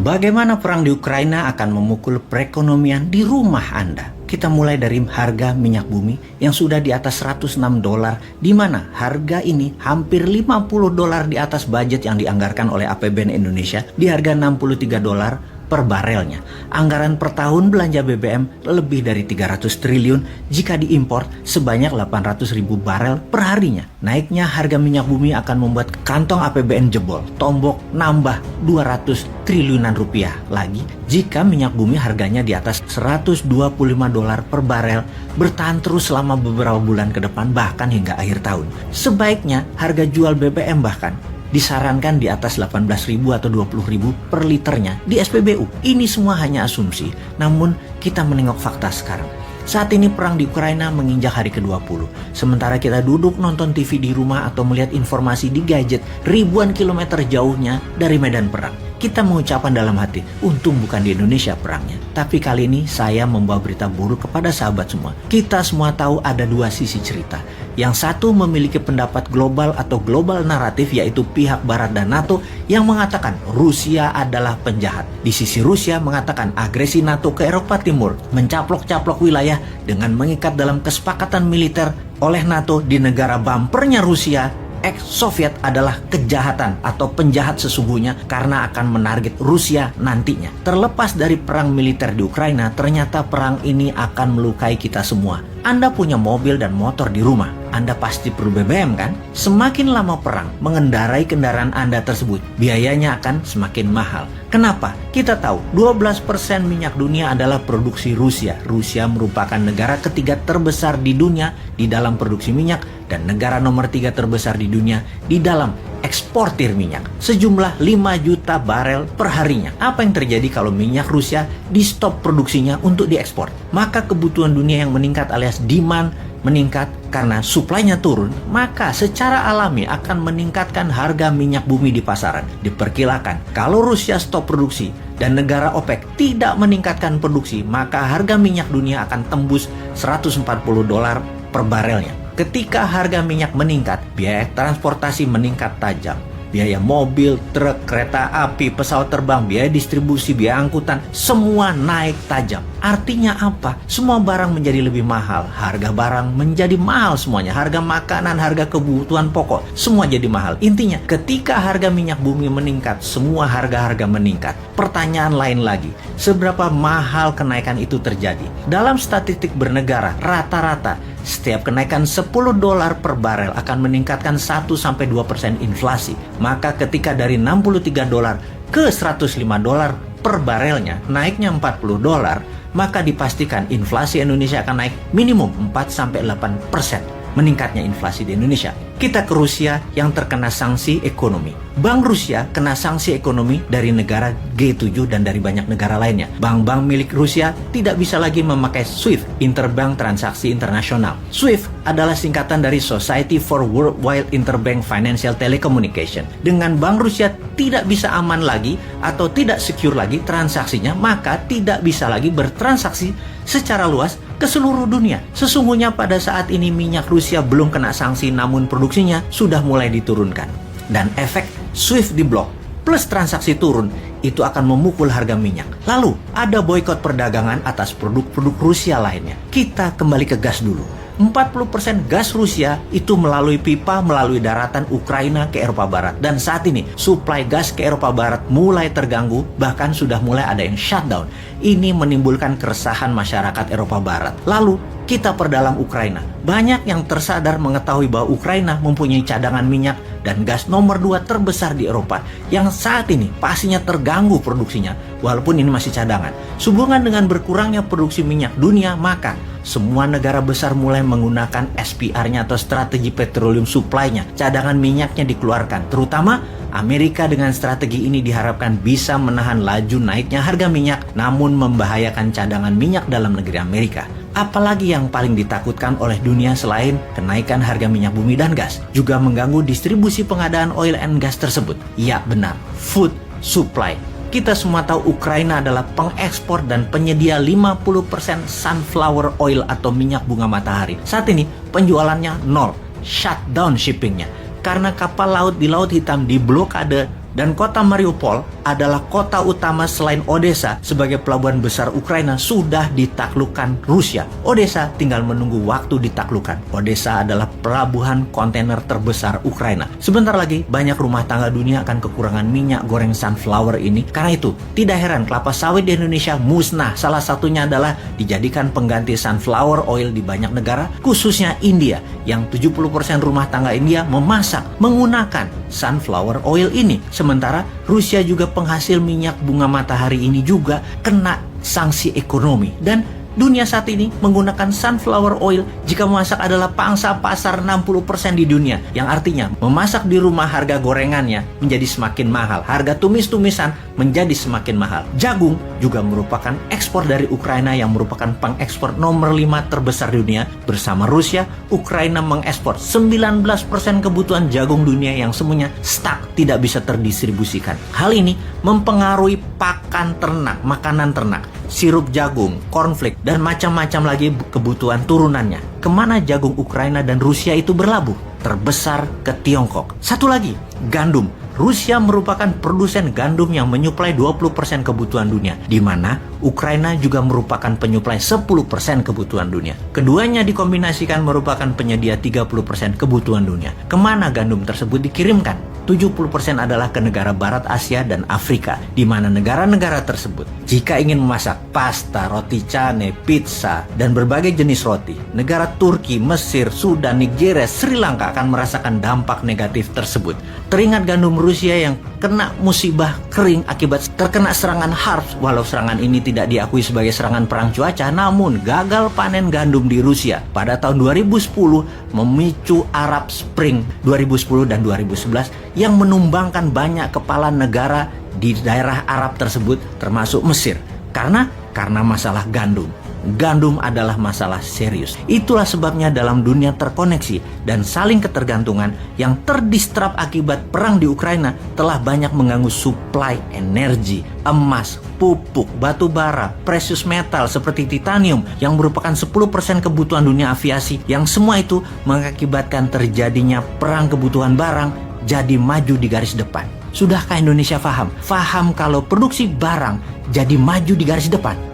Bagaimana perang di Ukraina akan memukul perekonomian di rumah Anda? Kita mulai dari harga minyak bumi yang sudah di atas $106, di mana harga ini hampir $50 di atas budget yang dianggarkan oleh APBN Indonesia di harga $63 per barelnya. Anggaran per tahun belanja BBM lebih dari 300 triliun jika diimpor sebanyak 800.000 barel per harinya. Naiknya harga minyak bumi akan membuat kantong APBN jebol, tombok nambah 200 triliunan rupiah lagi jika minyak bumi harganya di atas $125 per barel bertahan terus selama beberapa bulan ke depan bahkan hingga akhir tahun. Sebaiknya harga jual BBM bahkan disarankan di atas 18.000 atau 20.000 per liternya di SPBU. Ini semua hanya asumsi, namun kita menengok fakta sekarang. Saat ini perang di Ukraina menginjak hari ke-20. Sementara kita duduk nonton TV di rumah atau melihat informasi di gadget ribuan kilometer jauhnya dari medan perang. Kita mengucapkan dalam hati, untung bukan di Indonesia perangnya. Tapi kali ini saya membawa berita buruk kepada sahabat semua. Kita semua tahu ada dua sisi cerita. Yang satu memiliki pendapat global atau global naratif, yaitu pihak Barat dan NATO yang mengatakan Rusia adalah penjahat. Di sisi Rusia mengatakan agresi NATO ke Eropa Timur mencaplok-caplok wilayah dengan mengikat dalam kesepakatan militer oleh NATO di negara bumpernya Rusia, ex-Soviet adalah kejahatan atau penjahat sesungguhnya karena akan menarget Rusia nantinya. Terlepas dari perang militer di Ukraina, ternyata perang ini akan melukai kita semua. Anda punya mobil dan motor di rumah, Anda pasti perlu BBM kan? Semakin lama perang, mengendarai kendaraan Anda tersebut, biayanya akan semakin mahal. Kenapa? Kita tahu 12% minyak dunia adalah produksi Rusia. Rusia merupakan negara ketiga terbesar di dunia di dalam produksi minyak dan negara nomor 3 terbesar di dunia di dalam eksportir minyak. Sejumlah 5 juta barel per harinya. Apa yang terjadi kalau minyak Rusia di stop produksinya untuk diekspor? Maka kebutuhan dunia yang meningkat alias demand meningkat karena suplainya turun, maka secara alami akan meningkatkan harga minyak bumi di pasaran. Diperkirakan kalau Rusia stop produksi dan negara OPEC tidak meningkatkan produksi, maka harga minyak dunia akan tembus $140 per barelnya. Ketika harga minyak meningkat, biaya transportasi meningkat tajam. Biaya mobil, truk, kereta api, pesawat terbang, biaya distribusi, biaya angkutan, semua naik tajam. Artinya apa? Semua barang menjadi lebih mahal. Harga barang menjadi mahal semuanya. Harga makanan, harga kebutuhan pokok, semua jadi mahal. Intinya, ketika harga minyak bumi meningkat, semua harga-harga meningkat. Pertanyaan lain lagi, seberapa mahal kenaikan itu terjadi? Dalam statistik bernegara, rata-rata setiap kenaikan $10 per barel akan meningkatkan 1-2% inflasi. Maka ketika dari $63 ke $105 per barelnya, naiknya $40, maka dipastikan inflasi Indonesia akan naik minimum 4-8%. Meningkatnya inflasi di Indonesia. Kita ke Rusia yang terkena sanksi ekonomi. Bank Rusia kena sanksi ekonomi dari negara G7 dan dari banyak negara lainnya. Bank-bank milik Rusia tidak bisa lagi memakai SWIFT, Interbank Transaksi Internasional. SWIFT adalah singkatan dari Society for Worldwide Interbank Financial Telecommunication. Dengan bank Rusia tidak bisa aman lagi atau tidak secure lagi transaksinya, maka tidak bisa lagi bertransaksi secara luas ke seluruh dunia. Sesungguhnya pada saat ini minyak Rusia belum kena sanksi, namun produksinya sudah mulai diturunkan. Dan efek SWIFT diblok plus transaksi turun itu akan memukul harga minyak. Lalu ada boikot perdagangan atas produk-produk Rusia lainnya. Kita kembali ke gas dulu. 40% gas Rusia itu melalui pipa melalui daratan Ukraina ke Eropa Barat. Dan saat ini suplai gas ke Eropa Barat mulai terganggu, bahkan sudah mulai ada yang shutdown. Ini menimbulkan keresahan masyarakat Eropa Barat. Lalu kita perdalam Ukraina. Banyak yang tersadar mengetahui bahwa Ukraina mempunyai cadangan minyak dan gas nomor 2 terbesar di Eropa yang saat ini pastinya terganggu produksinya walaupun ini masih cadangan. Sehubungan dengan berkurangnya produksi minyak dunia, maka semua negara besar mulai menggunakan SPR-nya atau strategi petroleum supply-nya. Cadangan minyaknya dikeluarkan, terutama Amerika. Dengan strategi ini diharapkan bisa menahan laju naiknya harga minyak namun membahayakan cadangan minyak dalam negeri Amerika. Apalagi yang paling ditakutkan oleh dunia selain kenaikan harga minyak bumi dan gas, juga mengganggu distribusi pengadaan oil and gas tersebut. Ya benar, food supply. Kita semua tahu Ukraina adalah pengekspor dan penyedia 50% sunflower oil atau minyak bunga matahari. Saat ini penjualannya nol, shutdown shippingnya. Karena kapal laut di Laut Hitam diblokade Dan kota Mariupol adalah kota utama selain Odessa sebagai pelabuhan besar Ukraina sudah ditaklukkan Rusia. Odessa tinggal menunggu waktu ditaklukkan. Odessa adalah pelabuhan kontainer terbesar Ukraina. Sebentar lagi banyak rumah tangga dunia akan kekurangan minyak goreng sunflower ini. Karena itu tidak heran kelapa sawit di Indonesia musnah. Salah satunya adalah dijadikan pengganti sunflower oil di banyak negara, khususnya India, yang 70% rumah tangga India memasak menggunakan sunflower oil ini. Sementara Rusia juga penghasil minyak bunga matahari ini juga kena sanksi ekonomi. Dan dunia saat ini menggunakan sunflower oil jika memasak adalah pangsa pasar 60% di dunia. Yang artinya memasak di rumah harga gorengannya menjadi semakin mahal. Harga tumis-tumisan menjadi semakin mahal. Jagung juga merupakan ekspor dari Ukraina yang merupakan pengekspor nomor 5 terbesar di dunia. Bersama Rusia, Ukraina mengekspor 19% kebutuhan jagung dunia yang semuanya stuck, tidak bisa terdistribusikan. Hal ini mempengaruhi pakan ternak, makanan ternak, sirup jagung, cornflake, dan macam-macam lagi kebutuhan turunannya. Kemana jagung Ukraina dan Rusia itu berlabuh? Terbesar ke Tiongkok. Satu lagi, gandum. Rusia merupakan produsen gandum yang menyuplai 20% kebutuhan dunia, di mana Ukraina juga merupakan penyuplai 10% kebutuhan dunia. Keduanya dikombinasikan merupakan penyedia 30% kebutuhan dunia. Kemana gandum tersebut dikirimkan? 70% adalah ke negara Barat Asia dan Afrika, di mana negara-negara tersebut jika ingin memasak pasta, roti cane, pizza, dan berbagai jenis roti, negara Turki, Mesir, Sudan, Nigeria, Sri Lanka akan merasakan dampak negatif tersebut. Teringat gandum Rusia yang kena musibah kering akibat terkena serangan harps. Walau serangan ini tidak diakui sebagai serangan perang cuaca, namun gagal panen gandum di Rusia pada tahun 2010 memicu Arab Spring 2010 dan 2011 yang menumbangkan banyak kepala negara di daerah Arab tersebut termasuk Mesir. Karena masalah gandum. Gandum adalah masalah serius. Itulah sebabnya dalam dunia terkoneksi dan saling ketergantungan yang terdistrap akibat perang di Ukraina telah banyak mengganggu suplai energi, emas, pupuk, batu bara, precious metal seperti titanium yang merupakan 10% kebutuhan dunia aviasi, yang semua itu mengakibatkan terjadinya perang kebutuhan barang jadi maju di garis depan. Sudahkah Indonesia paham? Paham kalau produksi barang jadi maju di garis depan?